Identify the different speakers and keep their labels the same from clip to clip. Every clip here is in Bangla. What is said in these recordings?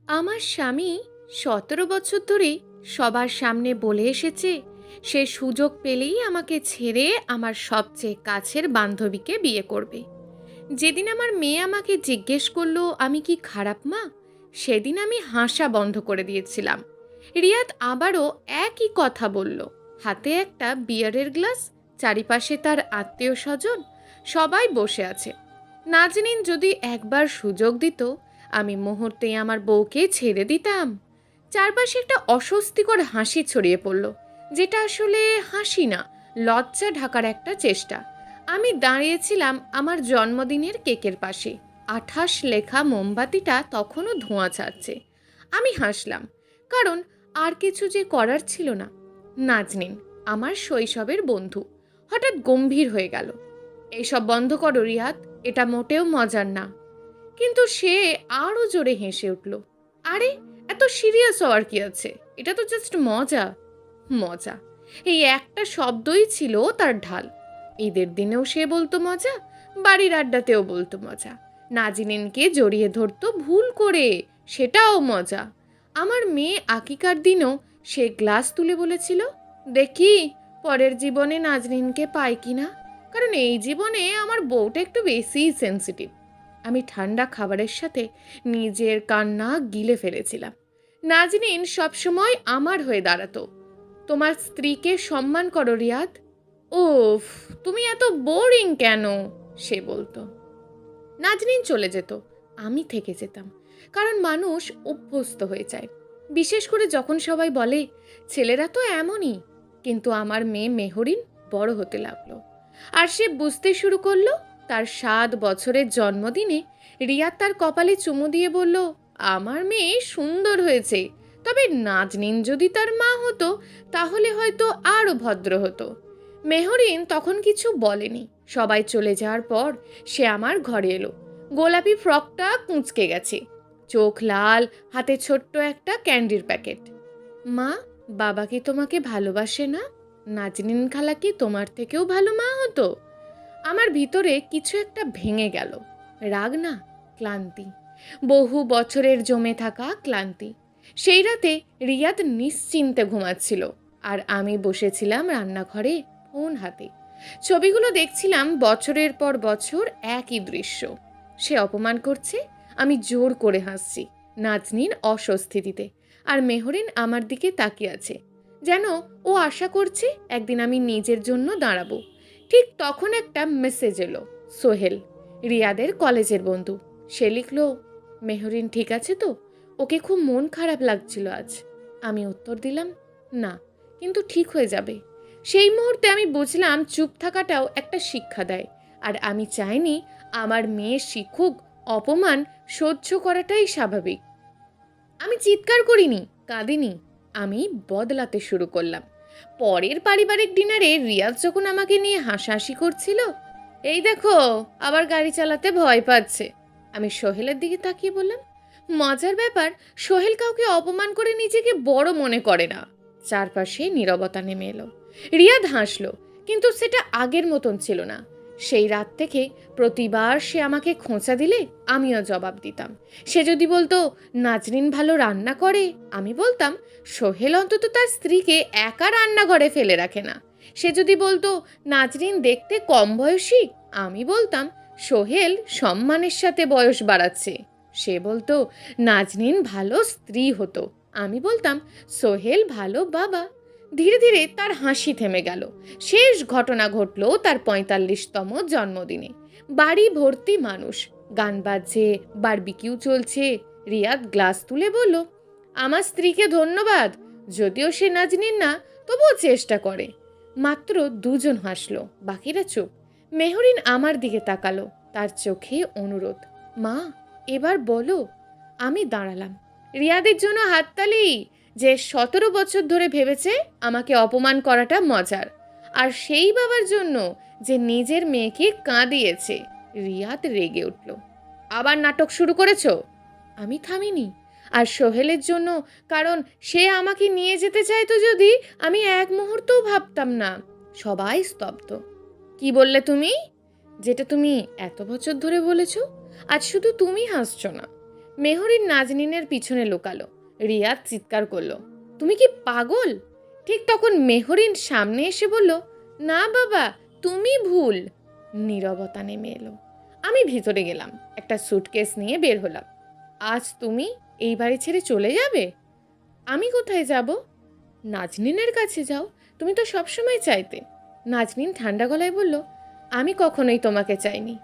Speaker 1: আমার স্বামী 17 বছর ধরে সবার সামনে বলে এসেছে সে সুযোগ পেলেই আমাকে ছেড়ে আমার সবচেয়ে কাছের বান্ধবীকে বিয়ে করবে। যেদিন আমার মেয়ে আমাকে জিজ্ঞেস করলো আমি কি খারাপ মা, সেদিন আমি হাসা বন্ধ করে দিয়েছিলাম। রিয়াদ আবারও একই কথা বলল। হাতে একটা বিয়ারের গ্লাস, চারিপাশে তার আত্মীয় স্বজন, সবাই বসে আছে। নাজনীন যদি একবার সুযোগ দিত, আমি মুহূর্তেই আমার বউকে ছেড়ে দিতাম। চারপাশে একটা অস্বস্তিকর হাসি ছড়িয়ে পড়ল, যেটা আসলে হাসি না, লজ্জা ঢাকার একটা চেষ্টা। আমি দাঁড়িয়েছিলাম আমার জন্মদিনের কেকের পাশে। 28 লেখা মোমবাতিটা তখনও ধোঁয়া ছাড়ছে। আমি হাসলাম, কারণ আর কিছু যে করার ছিল না। নাজনীন, আমার শৈশবের বন্ধু, হঠাৎ গম্ভীর হয়ে গেল। এইসব বন্ধ করো রিয়াদ, এটা মোটেও মজার না। কিন্তু সে আরও জোরে হেসে উঠল। আরে, এত সিরিয়াস হওয়ার কি আছে, এটা তো জাস্ট মজা। মজা, এই একটা শব্দই ছিল তার ঢাল। ঈদের দিনেও সে বলতো মজা, বাড়ির আড্ডাতেও বলতো মজা। নাজিনিনকে জড়িয়ে ধরতো ভুল করে, সেটাও মজা। আমার মেয়ে আকিকার দিনও সে গ্লাস তুলে বলেছিল, দেখি পরের জীবনে নাজনিনকে পাই কিনা, কারণ এই জীবনে আমার বউটা একটু বেশিই সেন্সিটিভ। আমি ঠান্ডা খাবারের সাথে নিজের কান্না গিলে ফেলেছিলাম। নাজনীন সবসময় আমার হয়ে দাঁড়াতো। তোমার স্ত্রীকে সম্মান করো রিয়াদ। ওফ, তুমি এত বোরিং কেন, সে বলতো। নাজনীন চলে যেত, আমি থেকে যেতাম, কারণ মানুষ অভ্যস্ত হয়ে যায়, বিশেষ করে যখন সবাই বলে ছেলেরা তো এমনই। কিন্তু আমার মেয়ে মেহরিন বড় হতে লাগলো, আর সে বুঝতে শুরু করলো। তার 7 বছরের জন্মদিনে রিয়া তার কপালে চুমু দিয়ে বলল, আমার মেয়ে সুন্দর হয়েছে, তবে নাজনীন যদি তার মা হতো তাহলে হয়তো আরও ভদ্র হতো। মেহরিন তখন কিছু বলেনি। সবাই চলে যাওয়ার পর সে আমার ঘরে এলো। গোলাপি ফ্রকটা কুঁচকে গেছে, চোখ লাল, হাতে ছোট্ট একটা ক্যান্ডির প্যাকেট। মা, বাবা কি তোমাকে ভালোবাসে না? নাজনীন খালা কি তোমার থেকেও ভালো মা হতো? আমার ভিতরে কিছু একটা ভেঙে গেল। রাগ না, ক্লান্তি, বহু বছরের জমে থাকা ক্লান্তি। সেই রাতে রিয়াদ নিশ্চিন্তে ঘুমাচ্ছিল, আর আমি বসেছিলাম রান্নাঘরে ফোন হাতে। ছবিগুলো দেখছিলাম, বছরের পর বছর একই দৃশ্য। সে অপমান করছে, আমি জোর করে হাসছি নাজনীন অস্বস্তি দিতে, আর মেহরিন আমার দিকে তাকিয়ে আছে, যেন ও আশা করছে একদিন আমি নিজের জন্য দাঁড়াবো। ঠিক তখন একটা মেসেজ এলো। সোহেল, রিয়াদের কলেজের বন্ধু। সে লিখল, মেহরিন ঠিক আছে তো? ওকে খুব মন খারাপ লাগছিল আজ। আমি উত্তর দিলাম, না, কিন্তু ঠিক হয়ে যাবে। সেই মুহূর্তে আমি বুঝলাম চুপ থাকাটাও একটা শিক্ষা দেয়, আর আমি চাইনি আমার মেয়ে শিখুক অপমান সহ্য করাটাই স্বাভাবিক। আমি চিৎকার করিনি, কাঁদিনি, আমি বদলাতে শুরু করলাম। পরের পারিবারিক ডিনারে রিয়াজ যখন আমাকে নিয়ে হাসাহাসি করছিল, এই দেখো আবার গাড়ি চালাতে ভয় পাচ্ছে, আমি সোহেলের দিকে তাকিয়ে বললাম, মজার ব্যাপার, সোহেল কাউকে অপমান করে নিজেকে বড় মনে করে না। চারপাশে নীরবতা নেমে এলো। রিয়াদ হাসলো, কিন্তু সেটা আগের মতন ছিল না। সেই রাত থেকে প্রতিবার সে আমাকে খোঁচা দিলে আমিও জবাব দিতাম। সে যদি বলতো নাজনীন ভালো রান্না করে, আমি বলতাম সোহেল অন্তত তার স্ত্রীকে একা রান্নাঘরে ফেলে রাখে না। সে যদি বলতো নাজনীন দেখতে কম বয়সী, আমি বলতাম সোহেল সম্মানের সাথে বয়স বাড়াচ্ছে। সে বলতো নাজনীন ভালো স্ত্রী হতো, আমি বলতাম সোহেল ভালো বাবা। ধীরে ধীরে তার হাসি থেমে গেল। শেষ ঘটনা ঘটল তার 45তম জন্মদিনে। বাড়ি ভর্তি মানুষ, গান বাজছে, বারবিকিউ চলছে। রিয়াদ গ্লাস তুলে বলল, আমার স্ত্রীকে ধন্যবাদ, যদিও সে নাজনীন না, তবুও চেষ্টা করে। মাত্র 2 জন হাসলো, বাকিরা চুপ। মেহরিন আমার দিকে তাকালো, তার চোখে অনুরোধ, মা এবার বলো। আমি দাঁড়ালাম। রিয়াদের জন্য হাততালি, যে 17 বছর ধরে ভেবেছে আমাকে অপমান করাটা মজার, আর সেই বাবার জন্য যে নিজের মেয়েকে কাঁদিয়েছে। রিয়াদ রেগে উঠল, আবার নাটক শুরু করেছো? আমি থামিনি। আর সোহেলের জন্য, কারণ সে আমাকে নিয়ে যেতে চাইতো যদি, আমি এক মুহূর্তও ভাবতাম না। সবাই স্তব্ধ। কি বললে তুমি? যেটা তুমি এত বছর ধরে বলেছো। আজ শুধু তুমি হাসছো না, মেহরিন নাজনীনের পিছনে লুকালো। রিয়াদ চিৎকার করলো, তুমি কি পাগল? ঠিক তখন মেহরিন সামনে এসে বলল, না বাবা, তুমি ভুল। নীরবতা নেমে এলো। আমি ভিতরে গেলাম, একটা সুটকেস নিয়ে বের হলাম। আজ তুমি এই বাড়ি ছেড়ে চলে যাবে? আমি কোথায় যাব? নাজনীনের কাছে যাও, তুমি তো সবসময় চাইতে। নাজনীন ঠান্ডা গলায় বলল, আমি কখনোই তোমাকে চাইনি।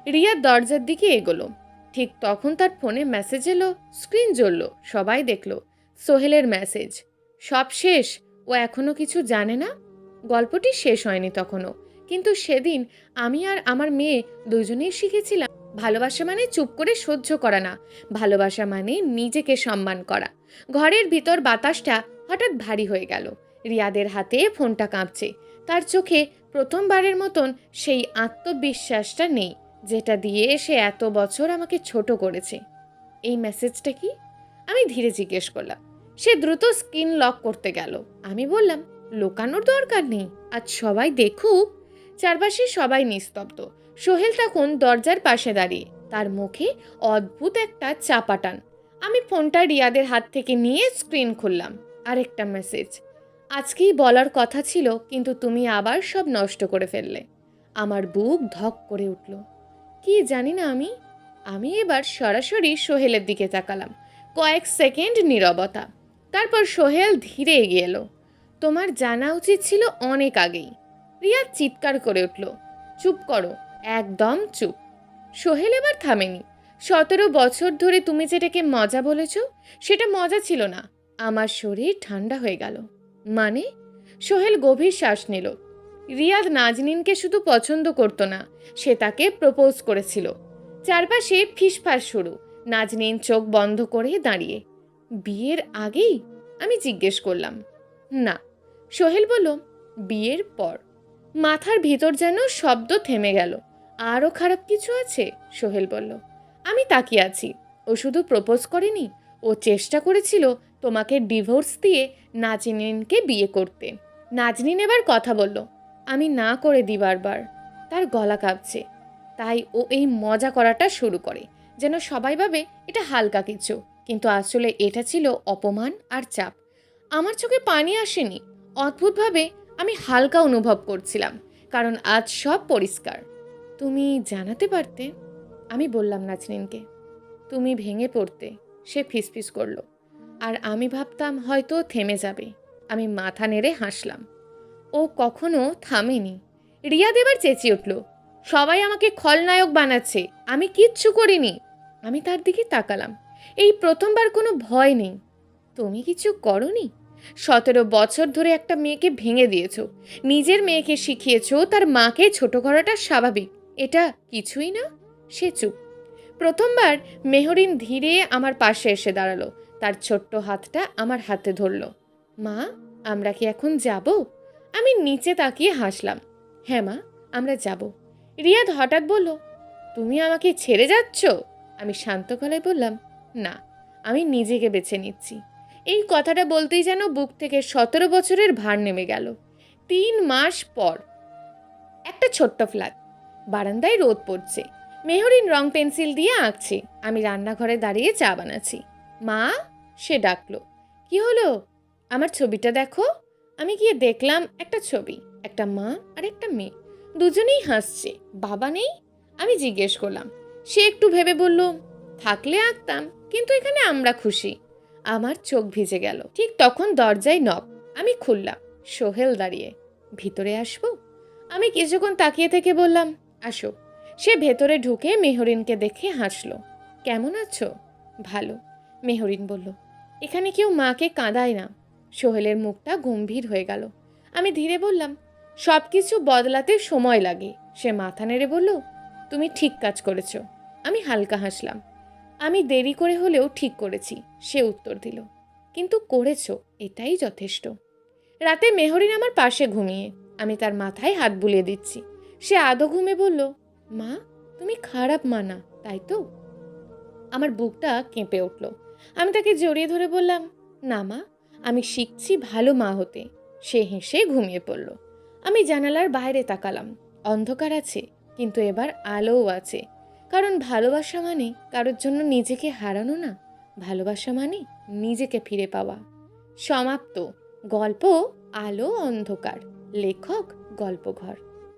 Speaker 1: রিয়া দরজার দিকে এগোলো। ঠিক তখন তার ফোনে মেসেজ এলো, স্ক্রিন জ্বলল, সবাই দেখল সোহেলের মেসেজ। সব শেষ, ও এখনো কিছু জানে না। গল্পটি শেষ হয়নি তখনও, কিন্তু সেদিন আমি আর আমার মেয়ে দুজনেই শিখেছিলাম ভালোবাসা মানে চুপ করে সহ্য করা না, ভালোবাসা মানে নিজেকে সম্মান করা। ঘরের ভিতর বাতাসটা হঠাৎ ভারী হয়ে গেল। রিয়াদের হাতে ফোনটা কাঁপছে। তার চোখে প্রথমবারের মতন সেই আত্মবিশ্বাসটা নেই যেটা দিয়ে সে এত বছর আমাকে ছোট করেছে। এই মেসেজটা কি? আমি ধীরে জিজ্ঞেস করলাম। সে দ্রুত স্ক্রিন লক করতে গেল। আমি বললাম, লোকানোর দরকার নেই, আজ সবাই দেখুক। চারপাশে সবাই নিস্তব্ধ। সোহেল তখন দরজার পাশে দাঁড়িয়ে, তার মুখে অদ্ভুত একটা চাপাটান। আমি ফোনটা রিয়াদের হাত থেকে নিয়ে স্ক্রিন খুললাম। আরেকটা মেসেজ, আজকেই বলার কথা ছিল, কিন্তু তুমি আবার সব নষ্ট করে ফেললে। আমার বুক ধক করে উঠল। কি জানি না আমি। আমি এবার সরাসরি সোহেলের দিকে তাকালাম। কয়েক সেকেন্ড নীরবতা। তারপর সোহেল ধীরে এগিয়ে এলো। তোমার জানা উচিত ছিল অনেক আগেই। রিয়া চিৎকার করে উঠল, চুপ করো, একদম চুপ। সোহেল এবার থামেনি। 17 বছর ধরে তুমি যেটাকে মজা বলেছ, সেটা মজা ছিল না। আমার শরীর ঠান্ডা হয়ে গেল। মানে? সোহেল গভীর শ্বাস নিল। রিয়াদ নাজনীনকে শুধু পছন্দ করতো না, সে তাকে প্রপোজ করেছিল। চারপাশে ফিসফাস শুরু। নাজনীন চোখ বন্ধ করে দাঁড়িয়ে। বিয়ের আগেই? আমি জিজ্ঞেস করলাম। না। সোহেল বলল, বিয়ের পর। মাথার ভিতর যেন শব্দ থেমে গেল। আরও খারাপ কিছু আছে? সোহেল বলল। আমি তাকিয়ে আছি। ও শুধু প্রপোজ করেনি, ও চেষ্টা করেছিল তোমাকে ডিভোর্স দিয়ে নাজনীনকে বিয়ে করতে। নাজনীন এবার কথা বলল। আমি না করে দিই বারবার। তার গলা কাঁপছে। তাই ও এই মজা করাটা শুরু করে, যেন সবাই ভাবে এটা হালকা কিছু, কিন্তু আসলে এটা ছিল অপমান আর চাপ। আমার চোখে পানি আসেনি। অদ্ভুতভাবে আমি হালকা অনুভব করছিলাম, কারণ আজ সব পরিষ্কার। তুমি জানাতে পারতে। আমি বললাম নাজনীনকে। তুমি ভেঙে পড়তে। সে ফিসফিস করলো। আর আমি ভাবতাম হয়তো থেমে যাবে। আমি মাথা নেড়ে হাসলাম। ও কখনো থামেনি। রিয়াদ এবার চেঁচিয়ে উঠল, সবাই আমাকে খলনায়ক বানাচ্ছে, আমি কিচ্ছু করিনি। আমি তার দিকে তাকালাম। এই প্রথমবার কোনো ভয় নেই। তুমি কিছু করনি? 17 বছর ধরে একটা মেয়েকে ভেঙে দিয়েছো, নিজের মেয়েকে শিখিয়েছো তার মাকে ছোট করাটা স্বাভাবিক, এটা কিছুই না। সে চুপ। প্রথমবার মেহরিন ধীরে আমার পাশে এসে দাঁড়ালো। তার ছোট্ট হাতটা আমার হাতে ধরল। মা, আমরা কি এখন যাব? আমি নিচে তাকিয়ে হাসলাম। হ্যাঁ মা, আমরা যাব। রিয়াদ হঠাৎ বলল, তুমি আমাকে ছেড়ে যাচ্ছ? আমি শান্ত গলায় বললাম, না, আমি নিজেকে বেছে নিচ্ছি। এই কথাটা বলতেই যেন বুক থেকে 17 বছরের ভার নেমে গেল। 3 মাস পর একটা ছোট্ট ফ্ল্যাট। বারান্দায় রোদ পড়ছে। মেহরিন রং পেন্সিল দিয়ে আঁকছে। আমি রান্নাঘরে দাঁড়িয়ে চা বানাচ্ছি। মা, সে ডাকলো। কি হলো? আমার ছবিটা দেখো। আমি গিয়ে দেখলাম একটা ছবি, একটা মা আর একটা মেয়ে, দুজনেই হাসছে। বাবা নেই। আমি জিজ্ঞেস করলাম। সে একটু ভেবে বলল, থাকলে আঁকতাম, কিন্তু এখানে আমরা খুশি। আমার চোখ ভিজে গেল। ঠিক তখন দরজায় নক। আমি খুললাম। সোহেল দাঁড়িয়ে। ভিতরে আসবো? আমি কিছুক্ষণ তাকিয়ে থেকে বললাম, আসো। সে ভেতরে ঢুকে মেহরিনকে দেখে হাসলো। কেমন আছো? ভালো। মেহরিন বলল, এখানে কেউ মাকে কাঁদায় না। সোহেলের মুখটা গম্ভীর হয়ে গেল। আমি ধীরে বললাম, সব কিছু বদলাতে সময় লাগে। সে মাথা নেড়ে বলল, তুমি ঠিক কাজ করেছ। আমি হালকা হাসলাম। আমি দেরি করে হলেও ঠিক করেছি, সে উত্তর দিল। কিন্তু করেছো, এটাই যথেষ্ট। রাতে মেহরিন আমার পাশে ঘুমিয়ে। আমি তার মাথায় হাত বুলিয়ে দিচ্ছি। সে আধো ঘুমে বলল, মা, তুমি খারাপ মা না, তাই তো? আমার বুকটা কেঁপে উঠল। আমি তাকে জড়িয়ে ধরে বললাম, না মা, আমি শিখছি ভালো মা হতে। সে হেসে ঘুমিয়ে পড়ল। আমি জানালার বাইরে তাকালাম। অন্ধকার আছে, কিন্তু এবার আলোও আছে। কারণ ভালোবাসা মানে কারোর জন্য নিজেকে হারানো না, ভালোবাসা মানে নিজেকে ফিরে পাওয়া। সমাপ্ত। গল্প আলো অন্ধকার। লেখক গল্পঘর।